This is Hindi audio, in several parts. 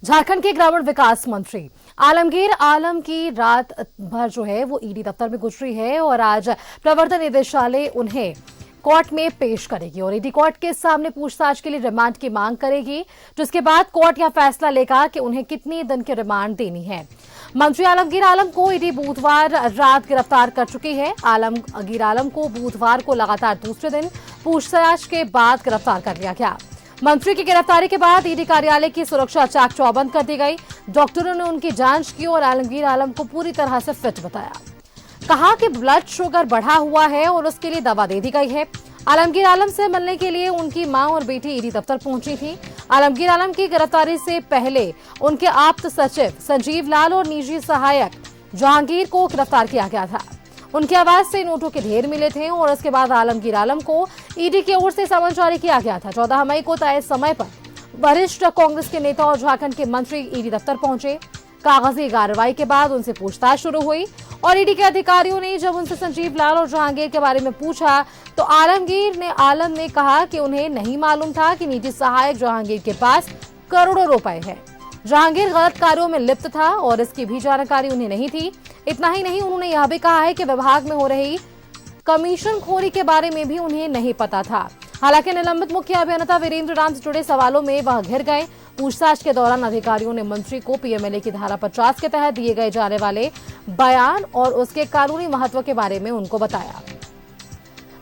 झारखंड के ग्रामीण विकास मंत्री आलमगीर आलम की रात भर जो है वो ईडी दफ्तर में गुजरी है और आज प्रवर्तन निदेशालय उन्हें कोर्ट में पेश करेगी और ईडी कोर्ट के सामने पूछताछ के लिए रिमांड की मांग करेगी, जिसके बाद कोर्ट यह फैसला लेगा कि उन्हें कितनी दिन की रिमांड देनी है। मंत्री आलमगीर आलम को ईडी बुधवार रात गिरफ्तार कर चुकी है। आलमगीर आलम को बुधवार को लगातार दूसरे दिन पूछताछ के बाद गिरफ्तार कर लिया गया। मंत्री की गिरफ्तारी के बाद ईडी कार्यालय की सुरक्षा चाक चौबंद कर दी गई। डॉक्टरों ने उनकी जांच की और आलमगीर आलम को पूरी तरह से फिट बताया। कहा कि ब्लड शुगर बढ़ा हुआ है और उसके लिए दवा दे दी गई है। आलमगीर आलम से मिलने के लिए उनकी मां और बेटी ईडी दफ्तर पहुंची थी। आलमगीर आलम की गिरफ्तारी से पहले उनके आप्त सचिव संजीव लाल और निजी सहायक जहांगीर को गिरफ्तार किया गया था। उनके आवास से नोटों के ढेर मिले थे और उसके बाद आलमगीर आलम को ईडी की ओर से समन जारी किया गया था। 14 मई को तय समय पर वरिष्ठ कांग्रेस के नेता और झारखंड के मंत्री ईडी दफ्तर पहुंचे। कागजी कार्रवाई के बाद उनसे पूछताछ शुरू हुई और ईडी के अधिकारियों ने जब उनसे संजीव लाल और जहांगीर के बारे में पूछा तो आलम ने कहा कि उन्हें नहीं मालूम था कि निजी सहायक जहांगीर के पास करोड़ों रुपए है। जहांगीर गलत कार्यों में लिप्त था और इसकी भी जानकारी उन्हें नहीं थी। इतना ही नहीं, उन्होंने यह भी कहा है कि विभाग में हो रही कमीशन खोरी के बारे में भी उन्हें नहीं पता था। हालांकि निलंबित मुख्य अभियंता वीरेंद्र राम से जुड़े सवालों में वह घिर गए। पूछताछ के दौरान अधिकारियों ने मंत्री को पीएमएलए की धारा 50 के तहत दिए गए जाने वाले बयान और उसके कानूनी महत्व के बारे में उनको बताया।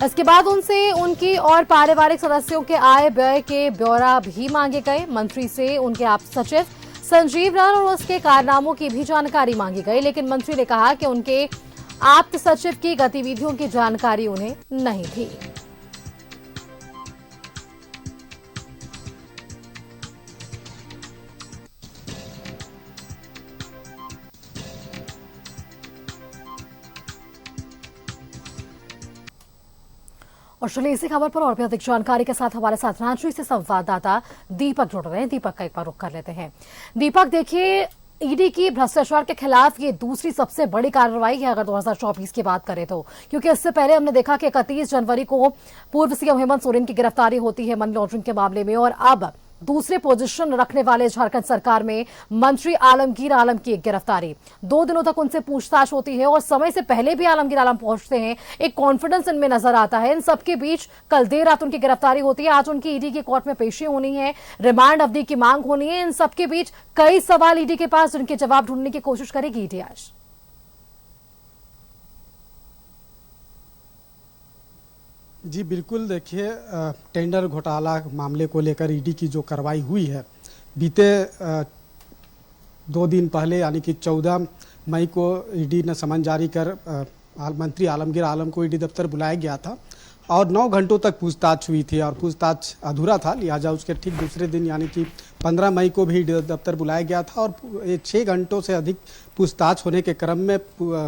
इसके बाद उनसे उनकी और पारिवारिक सदस्यों के आय व्यय के ब्यौरा भी मांगे गए। मंत्री से उनके आप सचिव संजीव लाल और उसके कारनामों की भी जानकारी मांगी गई, लेकिन मंत्री ने कहा कि उनके आप्त सचिव की गतिविधियों की जानकारी उन्हें नहीं थी। और चलिए इसी खबर पर और भी अधिक जानकारी के साथ हमारे साथ रांची से संवाददाता दीपक जुड़ रहे हैं। दीपक का एक बार रुख कर लेते हैं। दीपक, देखिए, ईडी की भ्रष्टाचार के खिलाफ ये दूसरी सबसे बड़ी कार्रवाई है अगर 2024 की बात करें तो, क्योंकि इससे पहले हमने देखा कि 31 जनवरी को पूर्व सीएम हेमंत सोरेन की गिरफ्तारी होती है मनी लॉन्ड्रिंग के मामले में और अब दूसरे पोजीशन रखने वाले झारखंड सरकार में मंत्री आलमगीर आलम की गिरफ्तारी। 2 दिनों तक उनसे पूछताछ होती है और समय से पहले भी आलमगीर आलम पहुंचते हैं। एक कॉन्फिडेंस इनमें नजर आता है। इन सबके बीच कल देर रात उनकी गिरफ्तारी होती है। आज उनकी ईडी की कोर्ट में पेशी होनी है, रिमांड अवधि की मांग होनी है। इन सबके बीच कई सवाल ईडी के पास, जिनके जवाब ढूंढने की कोशिश करेगी ईडी आज। जी बिल्कुल, देखिए, टेंडर घोटाला मामले को लेकर ईडी की जो कार्रवाई हुई है, बीते 2 दिन पहले यानी कि 14 मई को ईडी ने समन जारी कर मंत्री आलमगीर आलम को ईडी दफ्तर बुलाया गया था और 9 घंटों तक पूछताछ हुई थी और पूछताछ अधूरा था, लिहाजा उसके ठीक दूसरे दिन यानी कि 15 मई को भी ईडी दफ्तर बुलाया गया था और 6 घंटों से अधिक पूछताछ होने के क्रम में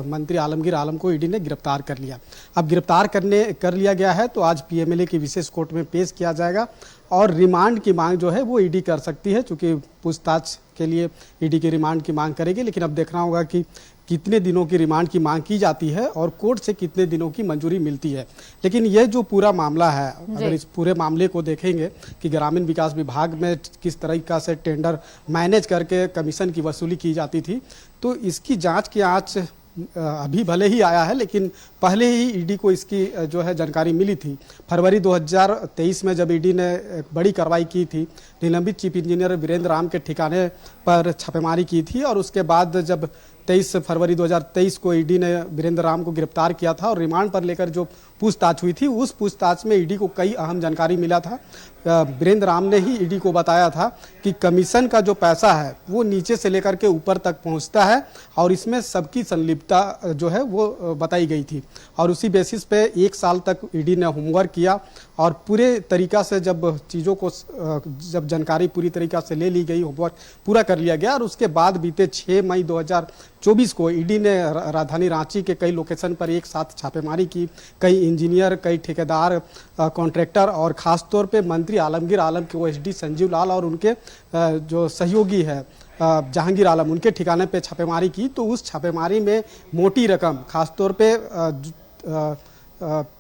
मंत्री आलमगीर आलम को ईडी ने गिरफ्तार कर लिया। अब गिरफ्तार कर लिया गया है तो आज पीएमएलए की विशेष कोर्ट में पेश किया जाएगा और रिमांड की मांग जो है वो ईडी कर सकती है, चूँकि पूछताछ के लिए ईडी की रिमांड की मांग करेगी। लेकिन अब देखना होगा कि कितने दिनों की रिमांड की मांग की जाती है और कोर्ट से कितने दिनों की मंजूरी मिलती है। लेकिन यह जो पूरा मामला है, अगर इस पूरे मामले को देखेंगे कि ग्रामीण विकास विभाग में किस तरीका से टेंडर मैनेज करके कमीशन की वसूली की जाती थी, तो इसकी जांच की आंच अभी भले ही आया है, लेकिन पहले ही ईडी को इसकी जो है जानकारी मिली थी। फरवरी 2023 में जब ईडी ने एक बड़ी कार्रवाई की थी, निलंबित चीफ इंजीनियर वीरेंद्र राम के ठिकाने पर छापेमारी की थी और उसके बाद जब 23 फरवरी 2023 को ईडी ने वीरेंद्र राम को गिरफ्तार किया था और रिमांड पर लेकर जो पूछताछ हुई थी, उस पूछताछ में ईडी को कई अहम जानकारी मिला था। वीरेंद्र राम ने ही ईडी को बताया था कि कमीशन का जो पैसा है वो नीचे से लेकर के ऊपर तक पहुंचता है और इसमें सबकी संलिप्तता जो है वो बताई गई थी और उसी बेसिस पे 1 साल तक ईडी ने होमवर्क किया और पूरे तरीका से जब चीज़ों को जब जानकारी पूरी तरीका से ले ली गई, होमवर्क पूरा कर लिया गया और उसके बाद बीते 6 मई 2024 को ईडी ने राजधानी रांची के कई लोकेशन पर एक साथ छापेमारी की। कई इंजीनियर, कई ठेकेदार, कॉन्ट्रैक्टर और ख़ासतौर पे मंत्री आलमगीर आलम के ओएसडी संजीव लाल और उनके जो सहयोगी है जहांगीर आलम, उनके ठिकाने पे छापेमारी की। तो उस छापेमारी में मोटी रकम, खासतौर पे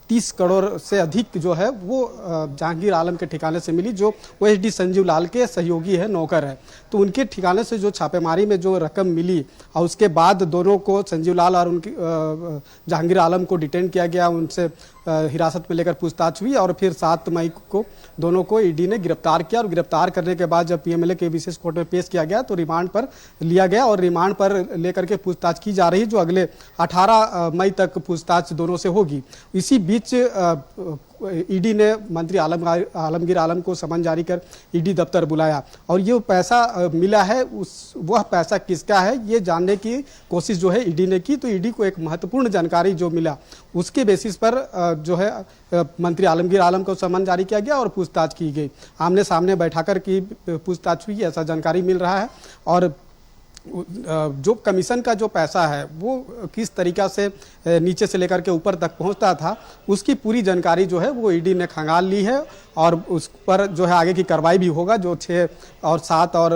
30 करोड़ से अधिक जो है वो जहांगीर आलम के ठिकाने से मिली, जो ओएसडी संजीव लाल के सहयोगी है, नौकर है। तो उनके ठिकाने से जो छापेमारी में जो रकम मिली और उसके बाद दोनों को, संजीव लाल और उनकी जहांगीर आलम को डिटेन किया गया, उनसे हिरासत में लेकर पूछताछ हुई और फिर 7 मई को दोनों को ईडी ने गिरफ्तार किया। और गिरफ्तार करने के बाद जब पीएमएलए के विशेष कोर्ट में पेश किया गया तो रिमांड पर लिया गया और रिमांड पर लेकर के पूछताछ की जा रही है, जो अगले 18 मई तक पूछताछ दोनों से होगी। इसी बीच ईडी ने मंत्री आलमगीर आलम को समन जारी कर ईडी दफ्तर बुलाया और ये पैसा मिला है, वह पैसा किसका है ये जानने की कोशिश जो है ईडी ने की। तो ईडी को एक महत्वपूर्ण जानकारी जो मिला उसके बेसिस पर जो है मंत्री आलमगीर आलम को समन जारी किया गया और पूछताछ की गई। आमने सामने बैठाकर की पूछताछ हुई, ऐसा जानकारी मिल रहा है। और जो कमीशन का जो पैसा है वो किस तरीका से नीचे से लेकर के ऊपर तक पहुंचता था, उसकी पूरी जानकारी जो है वो ईडी ने खंगाल ली है और उस पर जो है आगे की कार्रवाई भी होगा। जो 6 और 7 और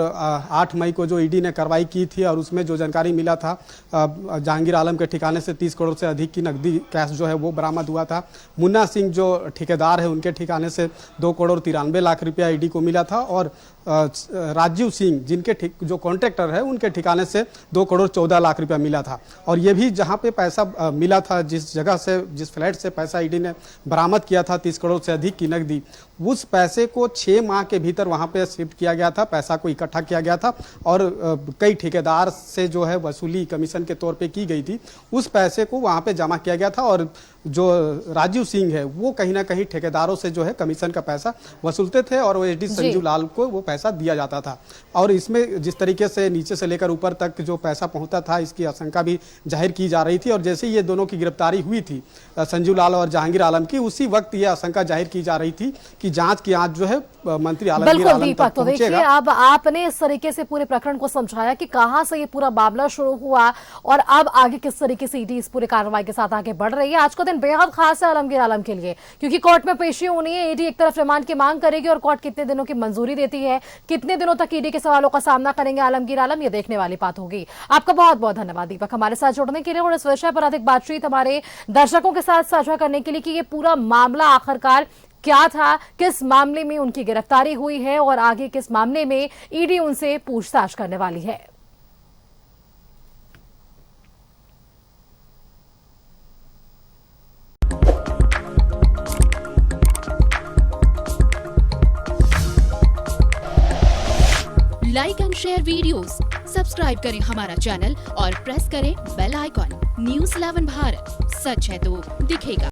8 मई को जो ईडी ने कार्रवाई की थी और उसमें जो जानकारी मिला था, जहांगीर आलम के ठिकाने से 30 करोड़ से अधिक की नकदी कैश जो है वो बरामद हुआ था। मुन्ना सिंह जो ठेकेदार है उनके ठिकाने से 2 करोड़ 93 लाख रुपया ईडी को मिला था और राजीव सिंह जिनके जो कॉन्ट्रैक्टर है उनके ठिकाने से 2 करोड़ 14 लाख रुपया मिला था। और ये भी जहां पे पैसा मिला था, जिस जगह से, जिस फ्लैट से पैसा ईडी ने बरामद किया था 30 करोड़ से अधिक की नकदी, उस पैसे को 6 माह के भीतर वहां पे शिफ्ट किया गया था, पैसा को इकट्ठा किया गया था और कई ठेकेदार से जो है वसूली कमीशन के तौर पे की गई थी। उस पैसे को वहां पे जमा किया गया था और जो राजीव सिंह है वो कहीं ना कहीं ठेकेदारों से जो है कमीशन का पैसा वसूलते थे और ओएसडी संजीव लाल को वो पैसा दिया जाता था। और इसमें जिस तरीके से नीचे से लेकर ऊपर तक जो पैसा पहुंचता था, इसकी आशंका भी जाहिर की जा रही थी। और जैसे ये दोनों की गिरफ्तारी हुई थी, संजीव लाल और जहांगीर आलम की, उसी वक्त ये आशंका जाहिर की जा रही थी कि जांच की आंच जो है मंत्री आलमगीर आलम तक तो देखिए, अब आपने इस तरीके से पूरे प्रकरण को समझाया कि कहां से ये पूरा मामला शुरू हुआ और अब आगे किस तरीके से ईडी इस पूरे कार्रवाई के साथ आगे बढ़ रही है। आज का दिन बेहद खास है आलमगीर आलम के लिए, क्योंकि कोर्ट में पेशी होनी है। ईडी एक तरफ रिमांड की मांग करेगी और कोर्ट कितने दिनों की मंजूरी देती है, कितने दिनों तक ईडी के सवालों का सामना करेंगे आलमगीर आलम, ये देखने वाली बात होगी। आपका बहुत बहुत धन्यवाद दीपक, हमारे साथ जुड़ने के लिए और इस विषय पर अधिक बातचीत हमारे दर्शकों के साथ साझा करने के लिए कि ये पूरा मामला आखिरकार क्या था, किस मामले में उनकी गिरफ्तारी हुई है और आगे किस मामले में ईडी उनसे पूछताछ करने वाली है। Like and share videos, subscribe करें हमारा चैनल और प्रेस करें बेल आइकॉन। न्यूज़ 11 भारत, सच है तो दिखेगा।